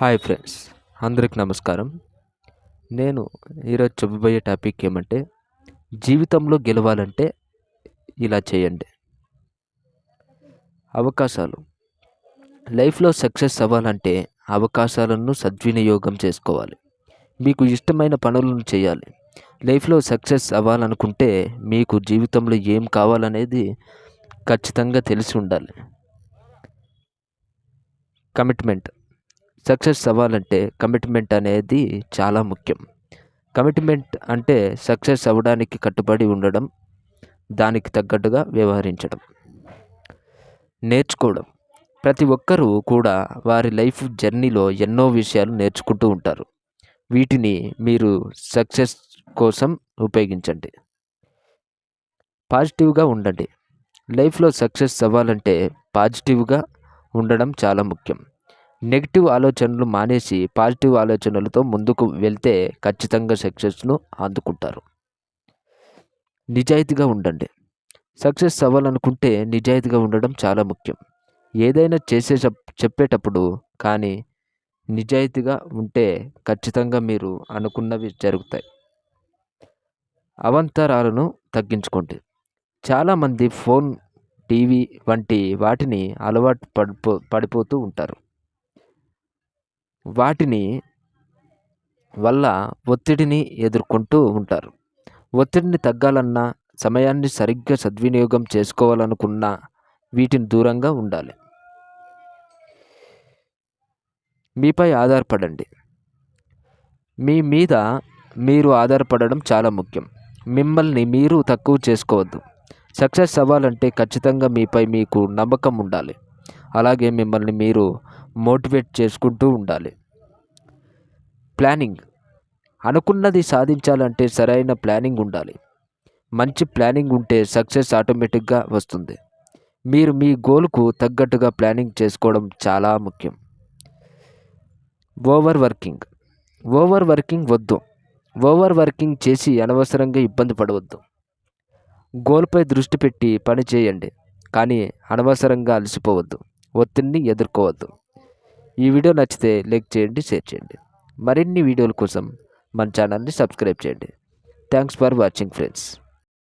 Hi friends, అందరికి నమస్కారం. నేను ఈరోజు చెప్పబోయే టాపిక్ ఏమంటే, జీవితంలో గెలవాలంటే ఇలా చేయండి. అవకాశాలు. లైఫ్లో సక్సెస్ అవ్వాలంటే అవకాశాలను సద్వినియోగం చేసుకోవాలి. మీకు ఇష్టమైన పనులను చేయాలి. లైఫ్లో సక్సెస్ అవ్వాలనుకుంటే మీకు జీవితంలో ఏం కావాలనేది ఖచ్చితంగా తెలిసి ఉండాలి. కమిట్మెంట్. సక్సెస్ అవ్వాలంటే కమిట్మెంట్ అనేది చాలా ముఖ్యం. కమిట్మెంట్ అంటే సక్సెస్ అవ్వడానికి కట్టుబడి ఉండడం, దానికి తగ్గట్టుగా వ్యవహరించడం. నేర్చుకోవడం. ప్రతి ఒక్కరూ కూడా వారి లైఫ్ జర్నీలో ఎన్నో విషయాలు నేర్చుకుంటూ ఉంటారు. వీటిని మీరు సక్సెస్ కోసం ఉపయోగించండి. పాజిటివ్గా ఉండండి. లైఫ్లో సక్సెస్ అవ్వాలంటే పాజిటివ్గా ఉండడం చాలా ముఖ్యం. నెగిటివ్ ఆలోచనలు మానేసి పాజిటివ్ ఆలోచనలతో ముందుకు వెళ్తే ఖచ్చితంగా సక్సెస్ను అందుకుంటారు. నిజాయితీగా ఉండండి. సక్సెస్ అవ్వాలనుకుంటే నిజాయితీగా ఉండడం చాలా ముఖ్యం. ఏదైనా చెప్పేటప్పుడు కానీ నిజాయితీగా ఉంటే ఖచ్చితంగా మీరు అనుకున్నవి జరుగుతాయి. అవాంతరాలను తగ్గించుకోండి. చాలామంది ఫోన్, టీవీ వంటి వాటిని అలవాటు పడిపోతూ ఉంటారు. వాటిని వల్ల ఒత్తిడిని ఎదుర్కొంటూ ఉంటారు. ఒత్తిడిని తగ్గాలన్నా, సమయాన్ని సరిగ్గా సద్వినియోగం చేసుకోవాలనుకున్నా వీటిని దూరంగా ఉండాలి. మీపై ఆధారపడండి. మీ మీద మీరు ఆధారపడడం చాలా ముఖ్యం. మిమ్మల్ని మీరు తక్కువ చేసుకోవద్దు. సక్సెస్ అవ్వాలంటే ఖచ్చితంగా మీపై మీకు నమ్మకం ఉండాలి. అలాగే మిమ్మల్ని మీరు మోటివేట్ చేసుకుంటూ ఉండాలి. ప్లానింగ్. అనుకున్నది సాధించాలంటే సరైన ప్లానింగ్ ఉండాలి. మంచి ప్లానింగ్ ఉంటే సక్సెస్ ఆటోమేటిక్గా వస్తుంది. మీరు మీ గోల్కు తగ్గట్టుగా ప్లానింగ్ చేసుకోవడం చాలా ముఖ్యం. ఓవర్ వర్కింగ్ వద్దు. ఓవర్ వర్కింగ్ చేసి అనవసరంగా ఇబ్బంది పడవద్దు. గోల్పై దృష్టి పెట్టి పని చేయండి, కానీ అనవసరంగా అలసిపోవద్దు. ఒత్తిడిని ఎదుర్కోవద్దు. ఈ వీడియో నచ్చితే లైక్ చేయండి, షేర్ చేయండి. మరిన్ని వీడియోల కోసం మన ఛానల్ని సబ్స్క్రైబ్ చేయండి. Thanks for watching friends.